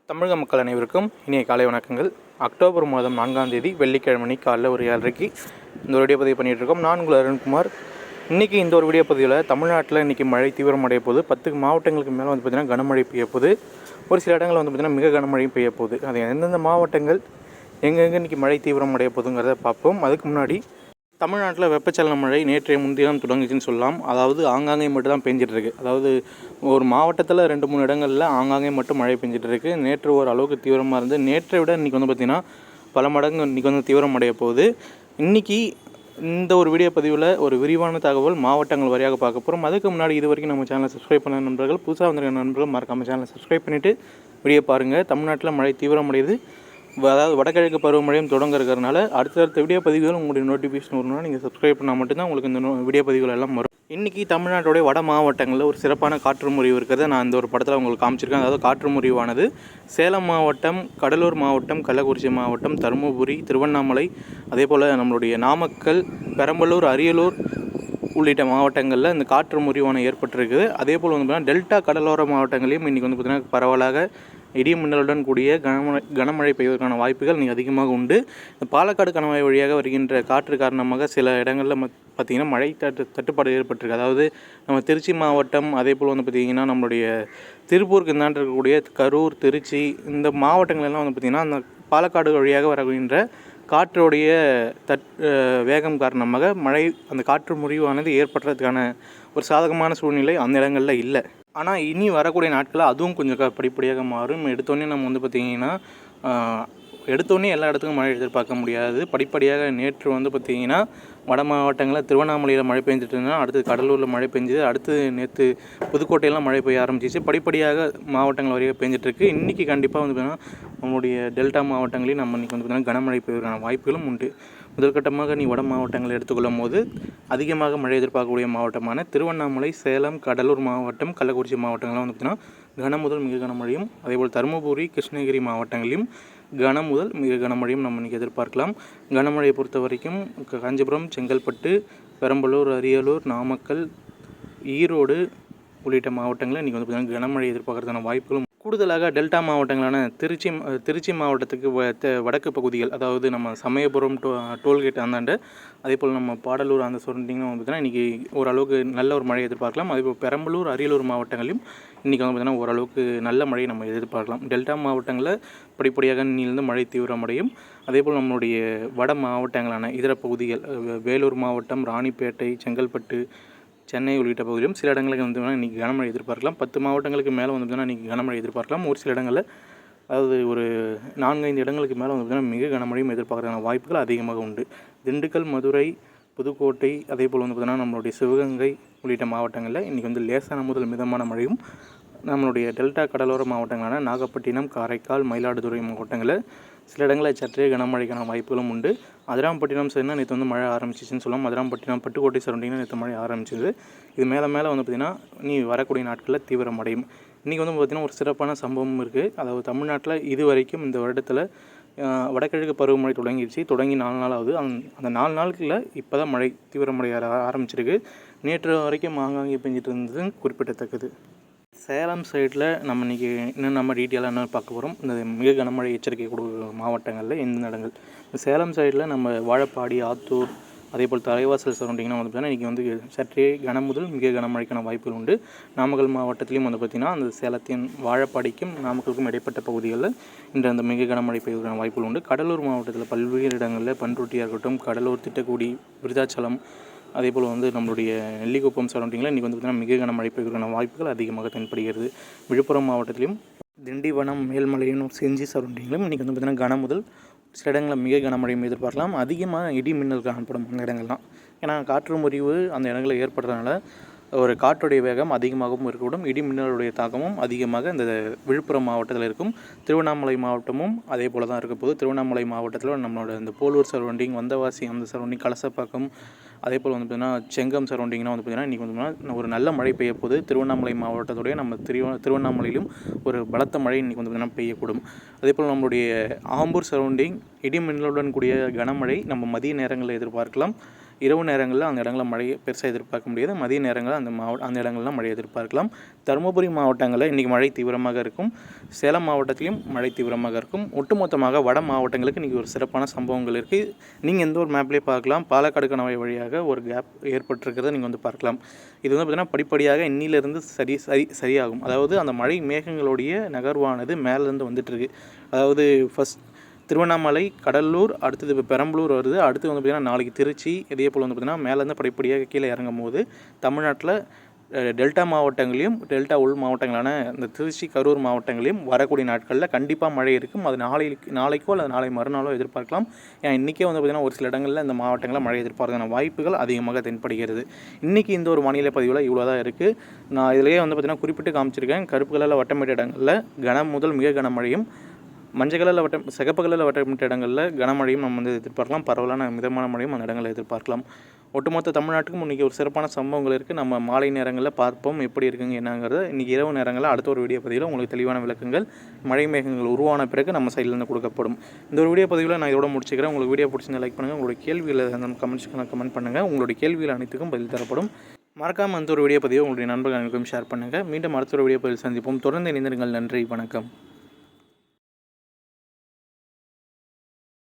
தமிழக மக்கள் அனைவருக்கும் இனிய காலை வணக்கங்கள். அக்டோபர் மாதம் 4ஆம் தேதி வெள்ளிக்கிழமை காலையில் ஒரு 7:30 இந்த வீடியோ பதிவு பண்ணிகிட்ருக்கோம். நான் உங்கள் அருண்குமார். இன்றைக்கி இந்த ஒரு வீடியோ பதிவில் தமிழ்நாட்டில் இன்றைக்கி மழை தீவிரமடைய போது 10 மாவட்டங்களுக்கு மேலே வந்து பார்த்திங்கன்னா கனமழை பெய்ய போகுது. ஒரு சில இடங்கள் வந்து பார்த்திங்கன்னா மிக கனமழையும் பெய்ய போகுது. அது எந்தெந்த மாவட்டங்கள் எங்கெங்கே இன்றைக்கி மழை தீவிரமடைய போகுதுங்கிறத பார்ப்போம். அதுக்கு முன்னாடி தமிழ்நாட்டில் வெப்பச்சலன மழை நேற்றைய முன்தினம் தொடங்குச்சுன்னு சொல்லலாம். அதாவது ஆங்காங்கே மட்டும் தான் பெஞ்சிட்ருக்கு. அதாவது ஒரு மாவட்டத்தில் 2-3 இடங்களில் ஆங்காங்கே மட்டும் மழை பெஞ்சிட்ருக்கு. நேற்று ஒரு அளவுக்கு தீவிரமாக இருந்து நேற்றை விட இன்றைக்கி வந்து பார்த்திங்கன்னா பல மடங்கு இன்றைக்கி வந்து தீவிரமடைய போகுது. இன்றைக்கி இந்த ஒரு வீடியோ பதிவில் ஒரு விரிவான தகவல் மாவட்டங்கள் வழியாக பார்க்க போகிறோம். அதுக்கு முன்னாடி இது வரைக்கும் நம்ம சேனலை சப்ஸ்கிரைப் பண்ண நண்பர்கள், புதுசாக வந்திருக்க நண்பர்கள் மறக்காமல் சேனலை சப்ஸ்கிரைப் பண்ணிவிட்டு வீடியோ பாருங்கள். தமிழ்நாட்டில் மழை தீவிரமடையுது. அதாவது வடகிழக்கு பருவமழையும் தொடங்க இருக்கிறதுனால அடுத்தடுத்த வீடியோ பதிவுகள் உங்களுடைய நோட்டிஃபிகேஷன் வரணும்னா நீங்கள் சப்ஸ்கிரைப் பண்ணால் மட்டும்தான் உங்களுக்கு இந்த வீடியோ பதிவுகள் எல்லாம் வரும். இன்றைக்கி தமிழ்நாட்டுடைய வட மாவட்டங்களில் ஒரு சிறப்பான காற்று முறிவு இருக்கிறத நான் இந்த ஒரு படத்தில் உங்களுக்கு காமிச்சிருக்கேன். அதாவது காற்று முறிவானது சேலம் மாவட்டம், கடலூர் மாவட்டம், கள்ளக்குறிச்சி மாவட்டம், தருமபுரி, திருவண்ணாமலை, அதே போல் நம்மளுடைய நாமக்கல், பெரம்பலூர், அரியலூர் உள்ளிட்ட மாவட்டங்களில் இந்த காற்று முறிவான ஏற்பட்டிருக்குது. அதே போல் வந்து பார்த்திங்கன்னா டெல்டா கடலோர மாவட்டங்களையும் இன்றைக்கி வந்து பார்த்திங்கன்னா பரவலாக இடி மின்னலுடன் கூடிய கனமழை பெய்வதற்கான வாய்ப்புகள் இன்றைக்கி அதிகமாக உண்டு. இந்த பாலக்காடு கணவாய் வழியாக வருகின்ற காற்று காரணமாக சில இடங்களில் பார்த்திங்கன்னா மழை தட்டுப்பாடு ஏற்பட்டிருக்கு. அதாவது நம்ம திருச்சி மாவட்டம், அதே போல் வந்து பார்த்திங்கன்னா நம்மளுடைய திருப்பூருக்கு இந்தாண்டு இருக்கக்கூடிய கரூர், திருச்சி இந்த மாவட்டங்களெல்லாம் வந்து பார்த்திங்கன்னா அந்த பாலக்காடு வழியாக வருகின்ற காற்றுடைய வேகம் காரணமாக மழை அந்த காற்று முறிவானது ஏற்படுறதுக்கான ஒரு சாதகமான சூழ்நிலை அந்த இடங்களில் இல்லை. ஆனால் இனி வரக்கூடிய நாட்களில் அதுவும் கொஞ்சம் படிப்படியாக மாறும். எடுத்தோடனே நம்ம வந்து பார்த்திங்கன்னா எடுத்தோடனே எல்லா இடத்துக்கும் மழை எதிர்பார்க்க முடியாது. படிப்படியாக நேற்று வந்து பார்த்திங்கன்னா வட மாவட்டங்களில் திருவண்ணாமலையில் மழை பெஞ்சிட்டு இருந்தால் அடுத்து கடலூரில் மழை பெஞ்சுது. அடுத்து நேற்று புதுக்கோட்டையெல்லாம் மழை பெய்ய ஆரம்பிச்சிச்சு. படிப்படியாக மாவட்டங்கள் வரையாக பெஞ்சிட்ருக்கு. இன்றைக்கி கண்டிப்பாக வந்து பார்த்திங்கன்னா நம்மளுடைய டெல்டா மாவட்டங்களையும் நம்ம இன்றைக்கி வந்து பார்த்திங்கன்னா கனமழை பெய்வதற்கான வாய்ப்புகளும் உண்டு. முதற்கட்டமாக வட மாவட்டங்களை எடுத்துக்கொள்ளும் போது அதிகமாக மழை எதிர்பார்க்கக்கூடிய மாவட்டமான திருவண்ணாமலை, சேலம், கடலூர் மாவட்டம், கள்ளக்குறிச்சி மாவட்டங்கள்லாம் வந்து பார்த்திங்கன்னா கன முதல் மிக கனமழையும், அதேபோல் தருமபுரி, கிருஷ்ணகிரி மாவட்டங்களையும் கனம் முதல் மிக கனமழையும் நம்ம இன்றைக்கி எதிர்பார்க்கலாம். கனமழையை பொறுத்த வரைக்கும் காஞ்சிபுரம், செங்கல்பட்டு, பெரம்பலூர், அரியலூர், நாமக்கல், ஈரோடு உள்ளிட்ட மாவட்டங்களில் இன்றைக்கி வந்து பார்த்திங்கன்னா கனமழை எதிர்பார்க்கறதுக்கான வாய்ப்புகளும். கூடுதலாக டெல்டா மாவட்டங்களான திருச்சி மாவட்டத்துக்கு வடக்கு பகுதிகள், அதாவது நம்ம சமயபுரம் டோல்கேட் அந்தாண்டு, அதே போல் நம்ம பாடலூர் அந்த சரௌண்டிங்கும் வந்து பார்த்திங்கன்னா இன்றைக்கி ஓரளவுக்கு நல்ல ஒரு மழை எதிர்பார்க்கலாம். அதேபோல் பெரம்பலூர், அரியலூர் மாவட்டங்களையும் இன்றைக்கி வந்து பார்த்திங்கன்னா ஓரளவுக்கு நல்ல மழையை நம்ம எதிர்பார்க்கலாம். டெல்டா மாவட்டங்களில் படிப்படியாக இன்னிலிருந்து மழை தீவிரமடையும். அதேபோல் நம்மளுடைய வட மாவட்டங்களான இதர பகுதிகள் வேலூர் மாவட்டம், ராணிப்பேட்டை, செங்கல்பட்டு, சென்னை உள்ளிட்ட பகுதியிலும் சில இடங்களுக்கு வந்து இன்றைக்கி கனமழை எதிர்பார்க்கலாம். 10 மாவட்டங்களுக்கு மேலே வந்து இன்றைக்கி கனமழை எதிர்பார்க்கலாம். ஒரு சில இடங்களில், அதாவது ஒரு 4-5 இடங்களுக்கு மேலே வந்து மிக கனமழையும் எதிர்பார்க்கறதுக்கான வாய்ப்புகள் அதிகமாக உண்டு. திண்டுக்கல், மதுரை, புதுக்கோட்டை, அதே போல் வந்து பார்த்திங்கன்னா நம்மளுடைய சிவகங்கை உள்ளிட்ட மாவட்டங்களில் இன்றைக்கி வந்து லேசான முதல் மிதமான மழையும், நம்மளுடைய டெல்டா கடலோர மாவட்டங்களான நாகப்பட்டினம், காரைக்கால், மயிலாடுதுறை மாவட்டங்களில் சில இடங்களில் சற்றே கனமழைக்கான வாய்ப்புகளும் உண்டு. அதிராம்பட்டினம் சரினா நேற்று வந்து மழை ஆரம்பிச்சிச்சுன்னு சொல்லலாம். அதிராம்பட்டினம், பட்டுக்கோட்டை சரௌண்டிங்கில் நேற்று மழை ஆரம்பிச்சிது. இது மேலே வந்து பார்த்திங்கன்னா நீ வரக்கூடிய நாட்களில் தீவிரமடையும். இன்றைக்கி வந்து பார்த்திங்கன்னா ஒரு சிறப்பான சம்பவம் இருக்குது. அதாவது தமிழ்நாட்டில் இது வரைக்கும் இந்த வருடத்தில் வடகிழக்கு பருவமழை தொடங்கி 4 நாள் ஆகுது. அந்த 4 நாளுக்குள்ள இப்போ தான் மழை தீவிரமடைய ஆரம்பிச்சிருக்கு. நேற்று வரைக்கும் ஆங்காங்கே பெஞ்சிட்டு இருந்தது குறிப்பிடத்தக்கது. சேலம் சைடில் நம்ம இன்றைக்கி இன்னும் நம்ம டீட்டெயிலாக என்ன பார்க்க போகிறோம், இந்த மிக கனமழை எச்சரிக்கை கொடுக்குற மாவட்டங்களில் எந்த இடங்கள். சேலம் சைடில் நம்ம வாழப்பாடி, ஆத்தூர், அதே போல் தலைவாசல் சரௌண்டிங்லாம் வந்து பார்த்திங்கன்னா இன்றைக்கி வந்து சற்றே முதல் மிக கனமழைக்கான வாய்ப்புகள் உண்டு. நாமக்கல் மாவட்டத்திலையும் வந்து பார்த்திங்கன்னா அந்த சேலத்தின் வாழப்பாடிக்கும் நாமக்கலுக்கும் இடைப்பட்ட பகுதிகளில் இன்று அந்த மிக கனமழை பெய்வதற்கான வாய்ப்புகள் உண்டு. கடலூர் மாவட்டத்தில் பல்வேறு இடங்களில் பண்ருட்டியாக இருக்கட்டும், கடலூர், திட்டக்குடி, விருதாச்சலம், அதே போல் வந்து நம்மளுடைய நெல்லிக்குப்பம் சரௌண்டிங்கில் இன்றைக்கி வந்து பார்த்திங்கன்னா மிக கனமழை பெய்வதற்கான வாய்ப்புகள் அதிகமாக தென்படுகிறது. விழுப்புரம் மாவட்டத்திலும் திண்டிவனம், மேல்மலையனூர், செஞ்சி சரௌண்டிங்கிலும் இன்றைக்கி வந்து பார்த்திங்கன்னா கன முதல் சில இடங்களில் மிக கனமழையும் எதிர்பார்க்கலாம். அதிகமாக இடி மின்னல் காணப்படும் அந்த இடங்கள்லாம். ஏன்னா காற்று முறிவு அந்த இடங்களில் ஏற்படுறதுனால ஒரு காற்றுடைய வேகம் அதிகமாகவும் இருக்கக்கூடும். இடி மின்னலுடைய தாக்கமும் அதிகமாக இந்த விழுப்புரம் மாவட்டத்தில் இருக்கும். திருவண்ணாமலை மாவட்டமும் அதே போல் தான் இருக்க போது. திருவண்ணாமலை மாவட்டத்தில் நம்மளோட இந்த போலூர் சரௌண்டிங், வந்தவாசி அந்த சரௌண்டிங், கலசப்பாக்கம், அதே போல் வந்து பார்த்திங்கன்னா செங்கம் சரௌண்டிங்னா வந்து பார்த்திங்கன்னா இன்றைக்கி வந்து ஒரு நல்ல மழை பெய்ய போது. திருவண்ணாமலை மாவட்டத்துடைய நம்ம திருவண்ணாமலையிலும் ஒரு பலத்த மழை இன்றைக்கி வந்து பார்த்திங்கன்னா பெய்யக்கூடும். அதே போல் நம்மளுடைய ஆம்பூர் சரௌண்டிங் இடி மின்னலுடன் கூடிய கனமழை நம்ம மதிய நேரங்களில் எதிர்பார்க்கலாம். இரவு நேரங்களில் அந்த இடங்களில் மழையை பெருசாக எதிர்பார்க்க முடியாது. மதிய நேரங்களில் அந்த இடங்கள்லாம் மழை எதிர்பார்க்கலாம். தருமபுரி மாவட்டங்களில் இன்றைக்கி மழை தீவிரமாக இருக்கும். சேலம் மாவட்டத்திலையும் மழை தீவிரமாக இருக்கும். ஒட்டுமொத்தமாக வட மாவட்டங்களுக்கு இன்றைக்கி ஒரு சிறப்பான சம்பவங்கள் இருக்குது. நீங்கள் எந்த ஒரு மேப்லேயே பார்க்கலாம். பாலக்காடு கணவாய் வழியாக ஒரு கேப் ஏற்பட்டிருக்கிறத நீங்கள் பார்க்கலாம். இது பார்த்திங்கன்னா படிப்படியாக இன்னிலிருந்து சரியாகும். அதாவது அந்த மழை மேகங்களுடைய நகர்வானது மேலேருந்து வந்துட்டுருக்கு. அதாவது ஃபஸ்ட் திருவண்ணாமலை, கடலூர், அடுத்தது இப்போ பெரம்பலூர் வருது. அடுத்து பார்த்திங்கன்னா நாளைக்கு திருச்சி, இதே போல் பார்த்திங்கன்னா மேலேருந்து படிப்படியாக கீழே இறங்கும் போது தமிழ்நாட்டில் டெல்டா மாவட்டங்களையும் டெல்டா உள் மாவட்டங்களான இந்த திருச்சி, கரூர் மாவட்டங்களையும் வரக்கூடிய நாட்களில் கண்டிப்பாக மழை இருக்கும். அது நாளைக்கோ அல்லது நாளை மறுநாளோ எதிர்பார்க்கலாம். ஏன் இன்றைக்கே பார்த்திங்கன்னா ஒரு சில இடங்களில் இந்த மாவட்டங்களில் மழை எதிர்பார்க்கான வாய்ப்புகள் அதிகமாக தென்படுகிறது. இன்றைக்கி இந்த ஒரு வானிலை பதிவில் இவ்வளோ தான் இருக்குது. நான் இதிலேயே பார்த்திங்கன்னா குறிப்பிட்டு காமிச்சிருக்கேன். கருப்பு கலரில் வட்டமிட்ட இடங்களில் கனம் முதல் மிக கனமழையும், மஞ்சள் கலரில் சிகப்பு கலரில் வட்டமிட்ட இடங்களில் கனமழையும் நம்ம எதிர்பார்க்கலாம். பரவலான மிதமான மழையும் அந்த இடங்களில் எதிர்பார்க்கலாம். ஒட்டுமொத்த தமிழ்நாட்டுக்கும் இன்றைக்கி ஒரு சிறப்பான சம்பவங்கள் இருக்குது. நம்ம மாலை நேரங்களில் பார்ப்போம் எப்படி இருக்குங்க என்னங்கிறத. இன்றைக்கி இரவு நேரங்களில் அடுத்த ஒரு வீடியோ பதிவில் உங்களுக்கு தெளிவான விளக்கங்கள் மழை மேகங்கள் உருவான பிறகு நம்ம சைட்லேருந்து கொடுக்கப்படும். இந்த ஒரு வீடியோ பதிவில் நான் இதோட முடிச்சுக்கிறேன். உங்களுக்கு வீடியோ பிடிச்சிருந்தா லைக் பண்ணுங்கள். உங்களுடைய கேள்விகளை நம்ம கமெண்ட் பண்ணுங்கள். உங்களுடைய கேள்விகள் அனைத்துக்கும் பதில் தரப்படும். மறக்காமல் அந்த ஒரு வீடியோ பதிவை உங்களுடைய நண்பர்களுக்கும் ஷேர் பண்ணுங்கள். மீண்டும் அடுத்த ஒரு வீடியோ பதிவில் சந்திப்போம். தொடர்ந்து இணைந்திருங்கள். நன்றி, வணக்கம்.